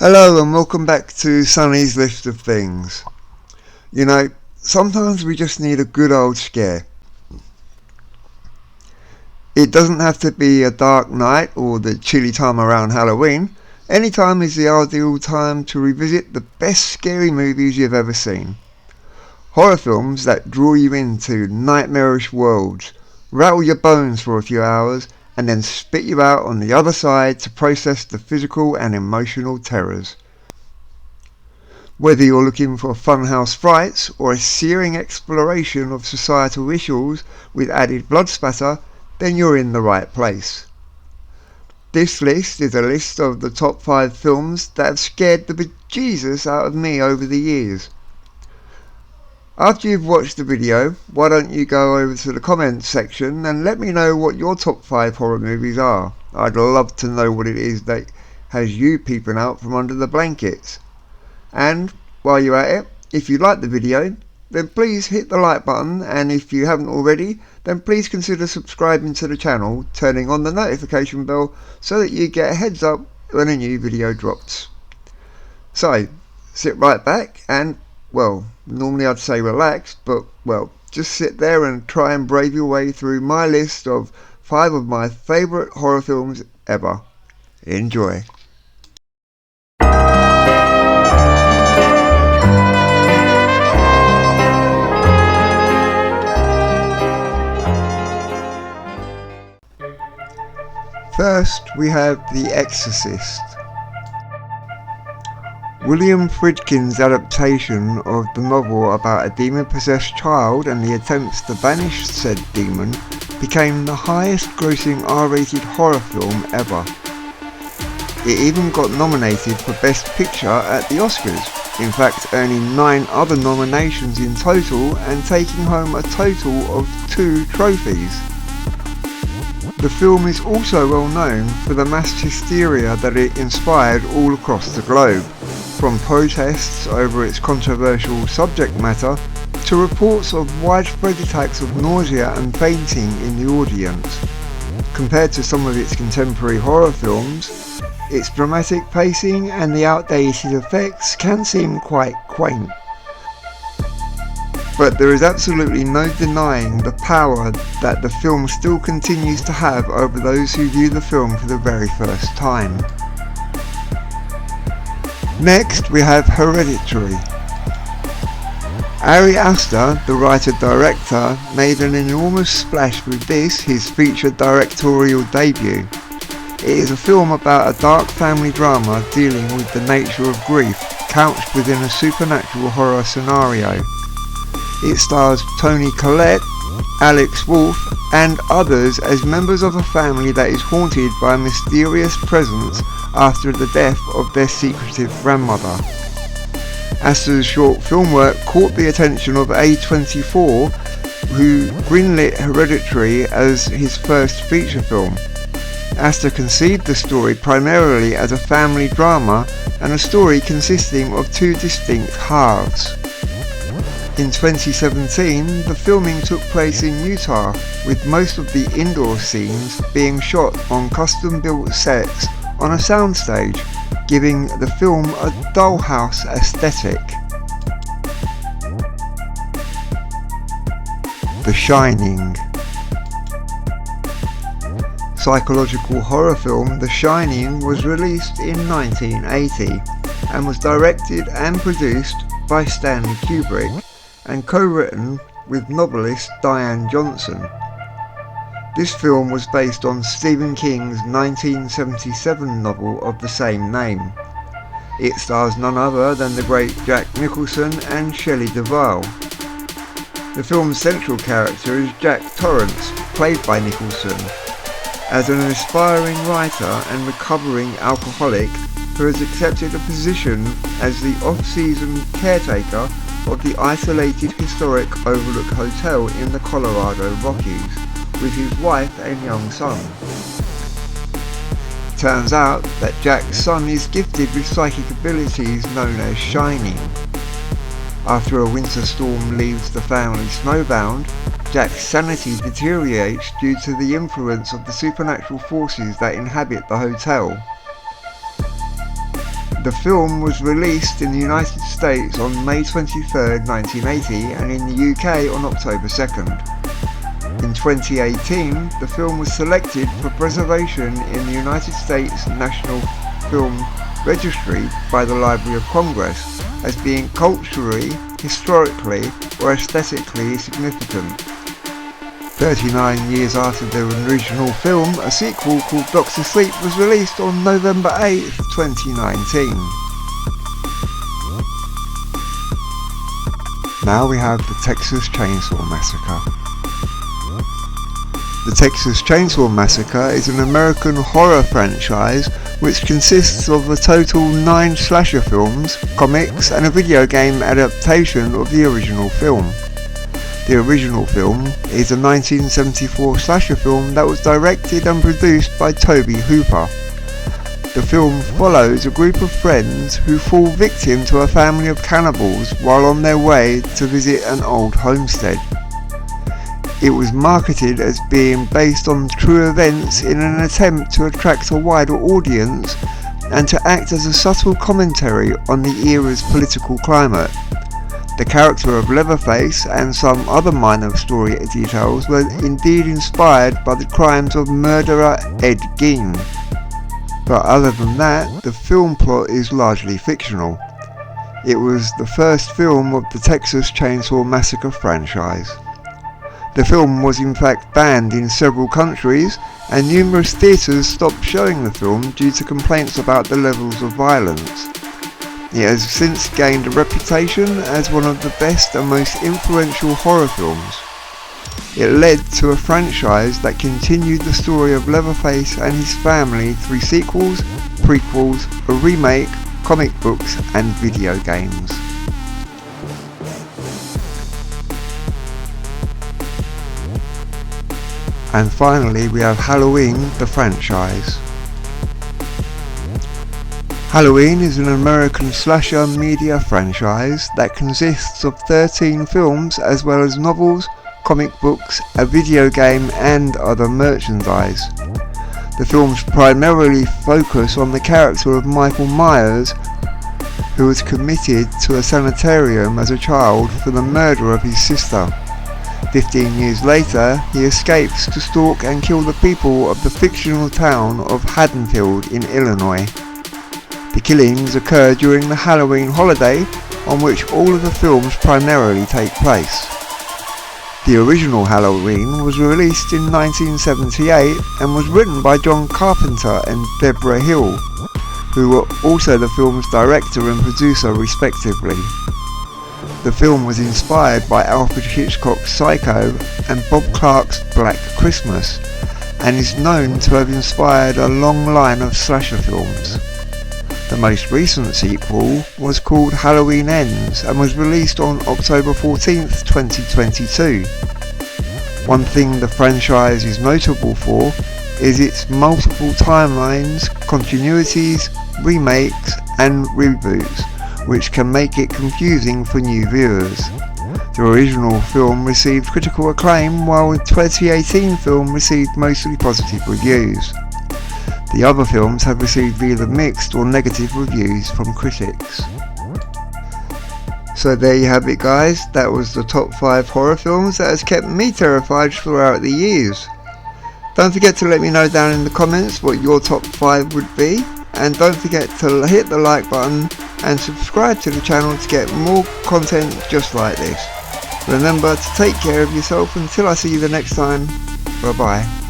Hello and welcome back to Sunny's List of Things. You know, sometimes we just need a good old scare. It doesn't have to be a dark night or the chilly time around Halloween. Any time is the ideal time to revisit the best scary movies you've ever seen. Horror films that draw you into nightmarish worlds, rattle your bones for a few hours, and then spit you out on the other side to process the physical and emotional terrors. Whether you're looking for funhouse frights or a searing exploration of societal issues with added blood spatter, then you're in the right place. This list is a list of the top 5 films that have scared the bejesus out of me over the years. After you've watched the video, why don't you go over to the comments section and let me know what your top 5 horror movies are. I'd love to know what it is that has you peeping out from under the blankets. And while you're at it, if you like the video, then please hit the like button, and if you haven't already, then please consider subscribing to the channel, turning on the notification bell so that you get a heads up when a new video drops. So, sit right back and, well, normally I'd say relax, but, well, just sit there and try and brave your way through my list of 5 of my favourite horror films ever. Enjoy. First, we have The Exorcist. William Friedkin's adaptation of the novel about a demon-possessed child and the attempts to banish said demon became the highest-grossing R-rated horror film ever. It even got nominated for Best Picture at the Oscars, in fact earning 9 other nominations in total and taking home a total of 2 trophies. The film is also well known for the mass hysteria that it inspired all across the globe, from protests over its controversial subject matter to reports of widespread attacks of nausea and fainting in the audience. Compared to some of its contemporary horror films, its dramatic pacing and the outdated effects can seem quite quaint. But there is absolutely no denying the power that the film still continues to have over those who view the film for the very first time. Next, we have Hereditary. Ari Aster, the writer-director, made an enormous splash with this, his featured directorial debut. It is a film about a dark family drama dealing with the nature of grief, couched within a supernatural horror scenario. It stars Toni Collette, Alex Wolff and others as members of a family that is haunted by a mysterious presence after the death of their secretive grandmother. Aster's short film work caught the attention of A24, who greenlit Hereditary as his first feature film. Aster conceived the story primarily as a family drama and a story consisting of 2 distinct halves. In 2017, the filming took place in Utah, with most of the indoor scenes being shot on custom-built sets on a soundstage, giving the film a dollhouse aesthetic. The Shining. Psychological horror film The Shining was released in 1980 and was directed and produced by Stanley Kubrick and co-written with novelist Diane Johnson. This film was based on Stephen King's 1977 novel of the same name. It stars none other than the great Jack Nicholson and Shelley Duvall. The film's central character is Jack Torrance, played by Nicholson, as an aspiring writer and recovering alcoholic who has accepted a position as the off-season caretaker of the isolated historic Overlook Hotel in the Colorado Rockies, with his wife and young son. Turns out that Jack's son is gifted with psychic abilities known as Shining. After a winter storm leaves the family snowbound, Jack's sanity deteriorates due to the influence of the supernatural forces that inhabit the hotel. The film was released in the United States on May 23, 1980 and in the UK on October 2nd. In 2018, the film was selected for preservation in the United States National Film Registry by the Library of Congress as being culturally, historically or aesthetically significant. 39 years after the original film, a sequel called Dr. Sleep was released on November 8, 2019. Now we have the Texas Chainsaw Massacre. The Texas Chainsaw Massacre is an American horror franchise which consists of a total 9 slasher films, comics and a video game adaptation of the original film. The original film is a 1974 slasher film that was directed and produced by Tobe Hooper. The film follows a group of friends who fall victim to a family of cannibals while on their way to visit an old homestead. It was marketed as being based on true events in an attempt to attract a wider audience and to act as a subtle commentary on the era's political climate. The character of Leatherface and some other minor story details were indeed inspired by the crimes of murderer Ed Gein. But other than that, the film plot is largely fictional. It was the first film of the Texas Chainsaw Massacre franchise. The film was in fact banned in several countries, and numerous theatres stopped showing the film due to complaints about the levels of violence. It has since gained a reputation as one of the best and most influential horror films. It led to a franchise that continued the story of Leatherface and his family through sequels, prequels, a remake, comic books and video games. And finally we have Halloween, the franchise. Halloween is an American slasher media franchise that consists of 13 films as well as novels, comic books, a video game and other merchandise. The films primarily focus on the character of Michael Myers, who was committed to a sanitarium as a child for the murder of his sister. 15 years later, he escapes to stalk and kill the people of the fictional town of Haddonfield in Illinois. The killings occur during the Halloween holiday, on which all of the films primarily take place. The original Halloween was released in 1978 and was written by John Carpenter and Deborah Hill, who were also the film's director and producer respectively. The film was inspired by Alfred Hitchcock's Psycho and Bob Clark's Black Christmas, and is known to have inspired a long line of slasher films. The most recent sequel was called Halloween Ends and was released on October 14th, 2022. One thing the franchise is notable for is its multiple timelines, continuities, remakes and reboots, which can make it confusing for new viewers. The original film received critical acclaim, while the 2018 film received mostly positive reviews. The other films have received either mixed or negative reviews from critics. So there you have it guys, that was the top 5 horror films that has kept me terrified throughout the years. Don't forget to let me know down in the comments what your top 5 would be, and don't forget to hit the like button and subscribe to the channel to get more content just like this. Remember to take care of yourself until I see you the next time. Bye bye.